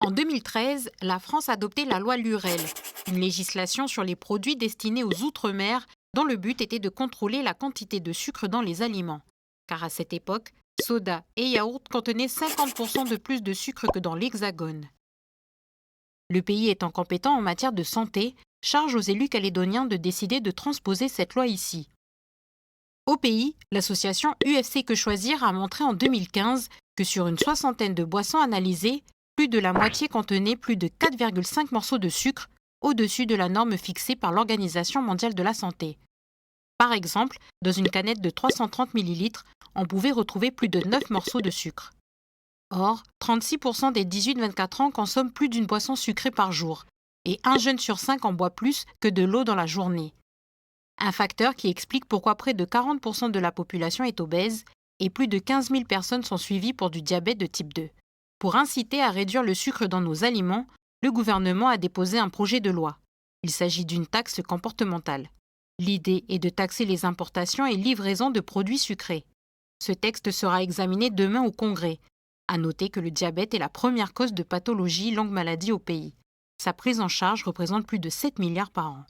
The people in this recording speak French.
En 2013, la France a adopté la loi Lurel, une législation sur les produits destinés aux Outre-mer dont le but était de contrôler la quantité de sucre dans les aliments. Car à cette époque, soda et yaourt contenaient 50% de plus de sucre que dans l'Hexagone. Le pays étant compétent en matière de santé, charge aux élus calédoniens de décider de transposer cette loi ici. Au pays, l'association UFC Que Choisir a montré en 2015 que sur une soixantaine de boissons analysées, plus de la moitié contenait plus de 4,5 morceaux de sucre, au-dessus de la norme fixée par l'Organisation mondiale de la santé. Par exemple, dans une canette de 330 millilitres, on pouvait retrouver plus de 9 morceaux de sucre. Or, 36% des 18-24 ans consomment plus d'une boisson sucrée par jour, et un jeune sur 5 en boit plus que de l'eau dans la journée. Un facteur qui explique pourquoi près de 40% de la population est obèse et plus de 15 000 personnes sont suivies pour du diabète de type 2. Pour inciter à réduire le sucre dans nos aliments, le gouvernement a déposé un projet de loi. Il s'agit d'une taxe comportementale. L'idée est de taxer les importations et livraisons de produits sucrés. Ce texte sera examiné demain au Congrès. À noter que le diabète est la première cause de pathologie longue maladie au pays. Sa prise en charge représente plus de 7 milliards par an.